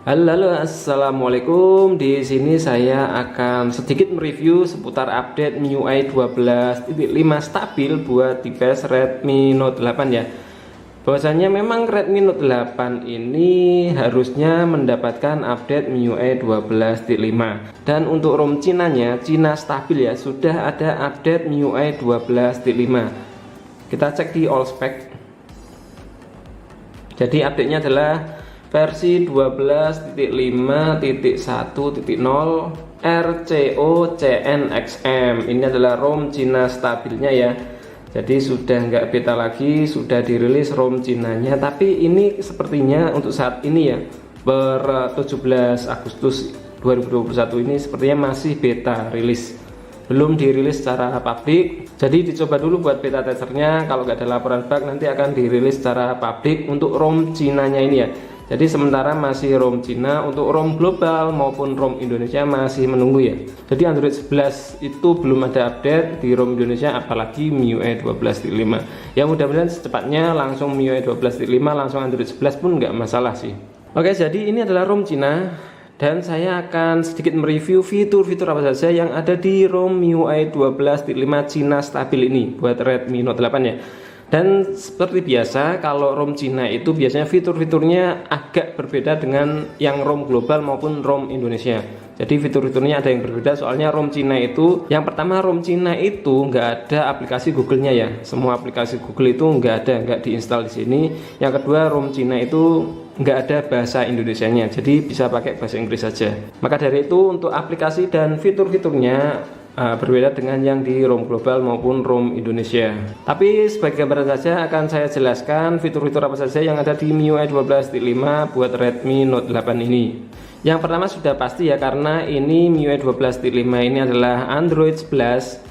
Halo, assalamualaikum. Di sini saya akan sedikit mereview seputar update MIUI 12.5 stabil buat device Redmi Note 8 ya. Bahwasanya memang Redmi Note 8 ini harusnya mendapatkan update MIUI 12.5. Dan untuk ROM Cina-nya, Cina stabil ya, sudah ada update MIUI 12.5. Kita cek di all spec. Jadi update-nya adalah versi 12.5.1.0 RCOCNXM. Ini adalah ROM Cina stabilnya ya. Jadi sudah nggak beta lagi, sudah dirilis ROM Cinanya. Tapi ini sepertinya untuk saat ini ya, per 17 Agustus 2021 ini sepertinya masih beta rilis, belum dirilis secara publik. Jadi dicoba dulu buat beta testernya. Kalau nggak ada laporan bug nanti akan dirilis secara publik untuk ROM Cinanya ini ya. Jadi sementara masih ROM Cina, untuk ROM global maupun ROM Indonesia masih menunggu ya. Jadi Android 11 itu belum ada update di ROM Indonesia, apalagi MIUI 12.5. Ya mudah-mudahan secepatnya langsung MIUI 12.5 langsung Android 11 pun nggak masalah sih. Oke, jadi ini adalah ROM Cina dan saya akan sedikit mereview fitur-fitur apa saja yang ada di ROM MIUI 12.5 Cina stabil ini buat Redmi Note 8 ya. Dan seperti biasa, kalau ROM Cina itu biasanya fitur-fiturnya agak berbeda dengan yang ROM global maupun ROM Indonesia. Jadi fitur-fiturnya ada yang berbeda, soalnya ROM Cina itu, yang pertama ROM Cina itu nggak ada aplikasi Google-nya ya. Semua aplikasi Google itu nggak diinstal di sini. Yang kedua, ROM Cina itu nggak ada bahasa Indonesianya, jadi bisa pakai bahasa Inggris saja. Maka dari itu untuk aplikasi dan fitur-fiturnya berbeda dengan yang di ROM global maupun ROM Indonesia. Tapi sebagai gambaran saja akan saya jelaskan fitur-fitur apa saja yang ada di MIUI 12.5 buat Redmi Note 8 ini. Yang pertama sudah pasti ya, karena ini MIUI 12.5 ini adalah Android 11.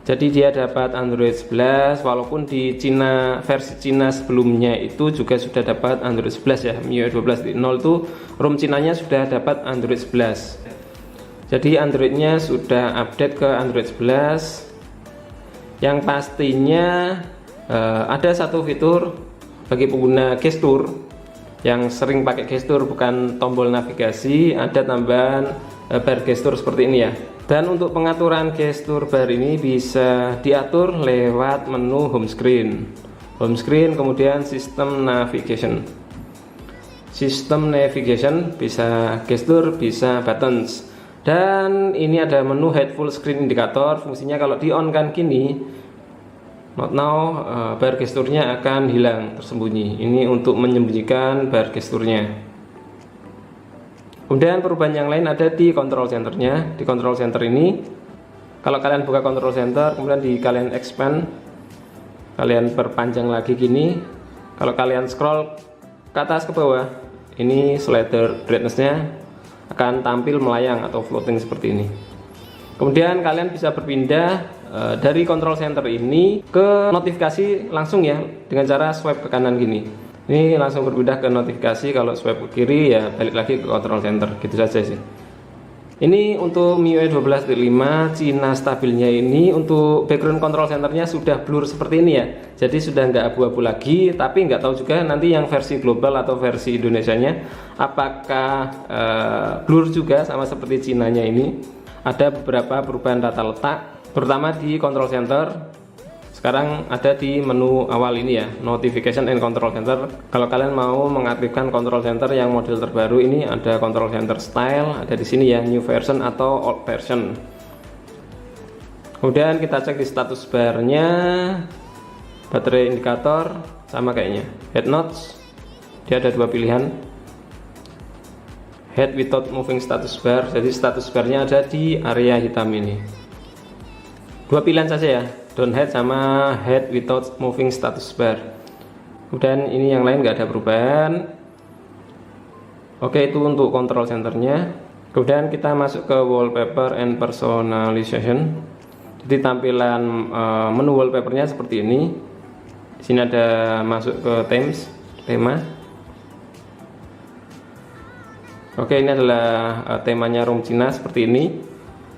Jadi dia dapat Android 11, walaupun di Cina, versi Cina sebelumnya itu juga sudah dapat Android 11 ya. MIUI 12.0 itu ROM Cinanya sudah dapat Android 11. Jadi Androidnya sudah update ke Android 11. Yang pastinya ada satu fitur bagi pengguna gestur yang sering pakai gestur bukan tombol navigasi, ada tambahan bar gestur seperti ini ya. Dan untuk pengaturan gestur bar ini bisa diatur lewat menu home screen. Home screen, kemudian sistem navigation. Sistem navigation bisa gestur, bisa buttons. Dan ini ada menu hide full screen indicator. Fungsinya kalau di on kan gini, not now, bar gesturnya akan hilang, tersembunyi. Ini untuk menyembunyikan bar gesturnya. Kemudian perubahan yang lain ada di control centernya. Di control center ini, kalau kalian buka control center, kemudian kalian expand, kalian perpanjang lagi gini. Kalau kalian scroll ke atas ke bawah, ini slider brightness-nya akan tampil melayang atau floating seperti ini. Kemudian kalian bisa berpindah dari control center ini ke notifikasi langsung ya, dengan cara swipe ke kanan gini. Ini langsung berpindah ke notifikasi. Kalau swipe ke kiri ya balik lagi ke control center, gitu saja sih. Ini untuk MIUI 12.5 Cina stabilnya ini. Untuk background control centernya sudah blur seperti ini ya. Jadi sudah nggak abu-abu lagi. Tapi nggak tahu juga nanti yang versi global atau versi Indonesianya apakah blur juga sama seperti Cinanya ini. Ada beberapa perubahan tata letak, terutama di control center. Sekarang ada di menu awal ini ya, notification and control center. Kalau kalian mau mengaktifkan control center yang model terbaru ini, ada control center style, ada di sini ya, new version atau old version. Kemudian kita cek di status barnya, baterai indikator sama kayaknya. Head notes, dia ada dua pilihan. Head without moving status bar, jadi status barnya ada di area hitam ini. Dua pilihan saja ya, down head sama head without moving status bar. Kemudian ini yang lain nggak ada perubahan. Oke, itu untuk control centernya. Kemudian kita masuk ke wallpaper and personalization. Jadi tampilan menu wallpapernya seperti ini. Di sini ada masuk ke themes, tema. Oke, ini adalah temanya ROM Cina seperti ini.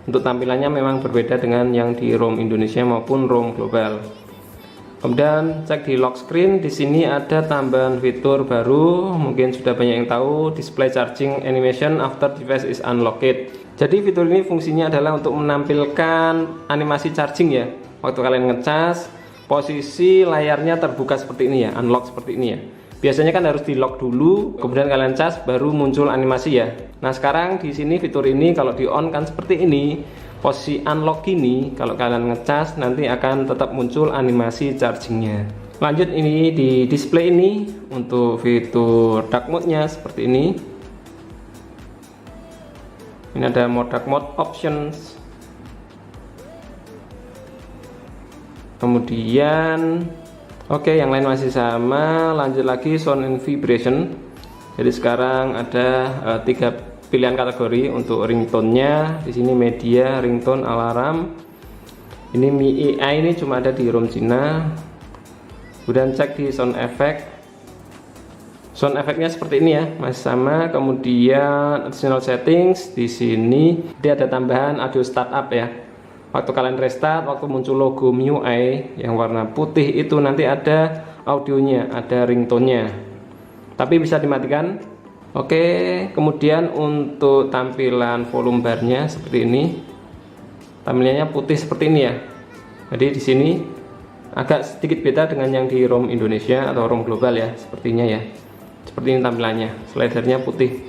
Untuk tampilannya memang berbeda dengan yang di ROM Indonesia maupun ROM global. Kemudian cek di lock screen, di sini ada tambahan fitur baru, mungkin sudah banyak yang tahu, display charging animation after device is unlocked. Jadi fitur ini fungsinya adalah untuk menampilkan animasi charging ya. Waktu kalian ngecas, posisi layarnya terbuka seperti ini ya, unlock seperti ini ya. Biasanya kan harus di lock dulu, kemudian kalian cas baru muncul animasi ya. Nah, sekarang di sini fitur ini kalau di on kan seperti ini. Posisi unlock ini kalau kalian ngecas nanti akan tetap muncul animasi chargingnya. Lanjut, ini di display ini untuk fitur dark mode-nya seperti ini. Ini ada mode dark mode options. Kemudian oke, yang lain masih sama. Lanjut lagi, sound and vibration. Jadi sekarang ada 3 pilihan kategori untuk ringtone-nya. Di sini media, ringtone, alarm. Ini Mi AI ini cuma ada di ROM Cina. Kemudian cek di sound effect. Sound effect-nya seperti ini ya, masih sama. Kemudian additional settings, di sini dia ada tambahan audio startup ya. Waktu kalian restart, waktu muncul logo MIUI yang warna putih itu nanti ada audionya, ada ringtone-nya. Tapi bisa dimatikan. Oke, kemudian untuk tampilan volume bar-nya seperti ini. Tampilannya putih seperti ini ya. Jadi di sini agak sedikit beda dengan yang di ROM Indonesia atau ROM global ya, sepertinya ya. Seperti ini tampilannya, slidernya putih.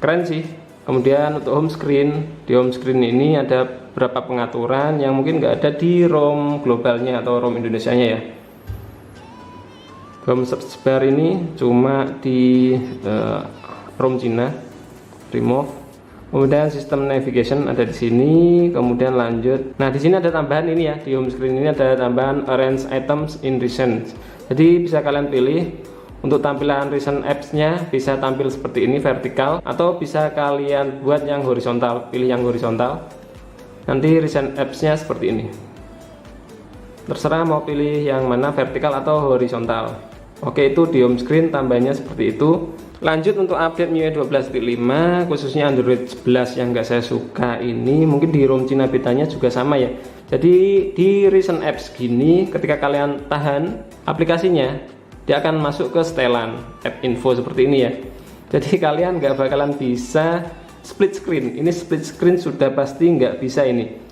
Keren sih. Kemudian untuk home screen, di home screen ini ada beberapa pengaturan yang mungkin nggak ada di ROM globalnya atau ROM Indonesianya ya. Home search bar ini cuma di ROM Cina, remove. Kemudian sistem navigation ada di sini. Kemudian lanjut. Nah, di sini ada tambahan ini ya, di home screen ini ada tambahan arrange items in recent. Jadi bisa kalian pilih untuk tampilan recent apps-nya, bisa tampil seperti ini vertikal, atau bisa kalian buat yang horizontal. Pilih yang horizontal. Nanti recent apps-nya seperti ini. Terserah mau pilih yang mana, vertikal atau horizontal. Oke, itu di home screen tambahnya seperti itu. Lanjut untuk update MIUI 12.5, khususnya Android 11 yang nggak saya suka ini, mungkin di ROM Cina betanya juga sama ya. Jadi di recent apps gini, ketika kalian tahan aplikasinya, dia akan masuk ke setelan app info seperti ini ya. Jadi kalian nggak bakalan bisa split screen. Ini split screen sudah pasti nggak bisa ini.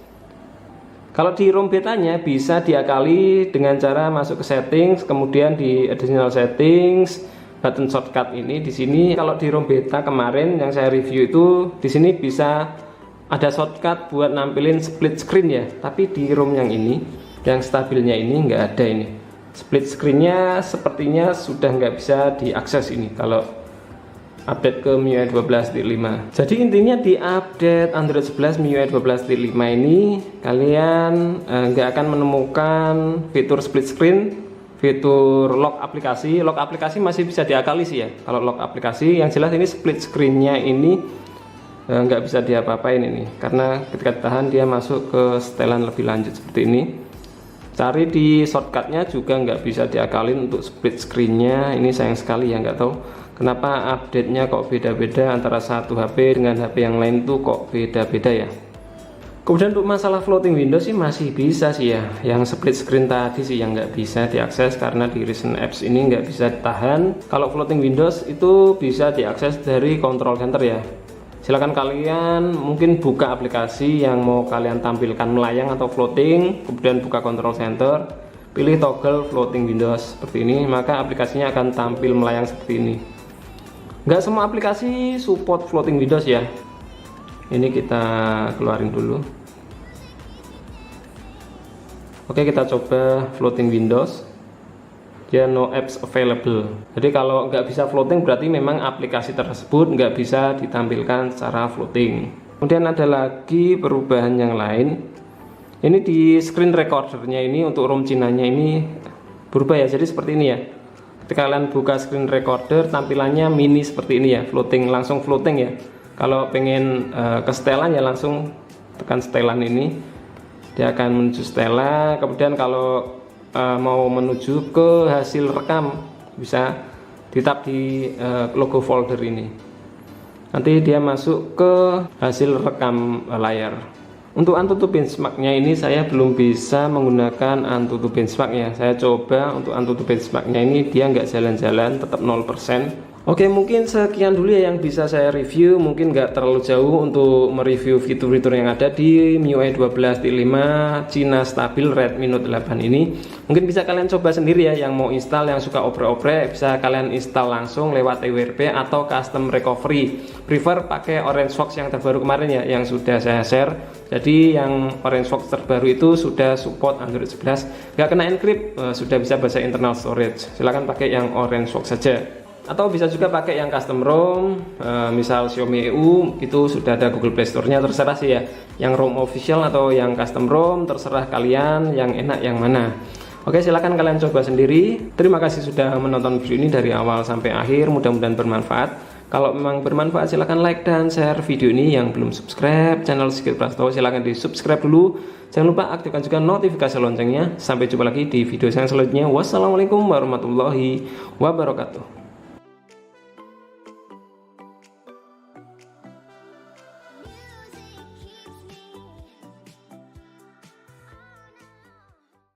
Kalau di ROM betanya bisa diakali dengan cara masuk ke settings, kemudian di additional settings, button shortcut ini di sini. Kalau di ROM beta kemarin yang saya review itu di sini bisa ada shortcut buat nampilin split screen ya. Tapi di ROM yang ini, yang stabilnya ini nggak ada ini. Split screen-nya sepertinya sudah nggak bisa diakses ini kalau update ke MIUI 12.5. Jadi intinya di update Android 11 MIUI 12.5 ini kalian nggak akan menemukan fitur split screen, fitur lock aplikasi. Lock aplikasi masih bisa diakali sih ya. Kalau lock aplikasi, yang jelas ini split screen-nya ini nggak bisa diapa-apain ini, karena ketika ditahan dia masuk ke setelan lebih lanjut seperti ini. Cari di shortcutnya juga nggak bisa diakalin untuk split screen-nya. Ini sayang sekali ya, nggak tahu kenapa update-nya kok beda-beda antara satu HP dengan HP yang lain tuh kok beda-beda ya. Kemudian untuk masalah floating window sih masih bisa sih ya. Yang split screen tadi sih yang nggak bisa diakses karena di recent apps ini nggak bisa ditahan. Kalau floating windows itu bisa diakses dari control center ya. Silakan kalian mungkin buka aplikasi yang mau kalian tampilkan melayang atau floating, kemudian buka control center, pilih toggle floating windows seperti ini, maka aplikasinya akan tampil melayang seperti ini. Nggak semua aplikasi support floating windows ya. Ini kita keluarin dulu. Oke, kita coba floating windows. Dia no apps available. Jadi kalau nggak bisa floating berarti memang aplikasi tersebut nggak bisa ditampilkan secara floating. Kemudian ada lagi perubahan yang lain. Ini di screen recordernya ini untuk ROM Cinanya ini berubah ya. Jadi seperti ini ya. Ketika kalian buka screen recorder tampilannya mini seperti ini ya, floating, langsung floating ya. Kalau pengen ke setelan ya langsung tekan setelan ini, dia akan menuju setelan. Kemudian kalau mau menuju ke hasil rekam bisa ditap di logo folder ini, nanti dia masuk ke hasil rekam layar. Untuk AnTuTu benchmarknya ini saya belum bisa menggunakan AnTuTu benchmark ya. Saya coba untuk AnTuTu benchmarknya ini dia nggak jalan-jalan, tetap 0%. Oke, mungkin sekian dulu ya yang bisa saya review. Mungkin nggak terlalu jauh untuk mereview fitur-fitur yang ada di MIUI 12.5 Cina stabil Redmi Note 8 ini. Mungkin bisa kalian coba sendiri ya, yang mau install, yang suka oprek-oprek bisa kalian install langsung lewat TWRP atau custom recovery. Prefer pakai OrangeFox yang terbaru kemarin ya, yang sudah saya share. Jadi yang OrangeFox terbaru itu sudah support Android 11, nggak kena encrypt, sudah bisa bahasa internal storage. Silahkan pakai yang OrangeFox saja. Atau bisa juga pakai yang custom ROM, misal Xiaomi EU, itu sudah ada Google Play Store-nya, terserah sih ya. Yang ROM official atau yang custom ROM, terserah kalian yang enak yang mana. Oke, silahkan kalian coba sendiri. Terima kasih sudah menonton video ini dari awal sampai akhir, mudah-mudahan bermanfaat. Kalau memang bermanfaat silahkan like dan share video ini. Yang belum subscribe channel Skilled Prasto silahkan di subscribe dulu. Jangan lupa aktifkan juga notifikasi loncengnya. Sampai jumpa lagi di video saya selanjutnya. Wassalamualaikum warahmatullahi wabarakatuh.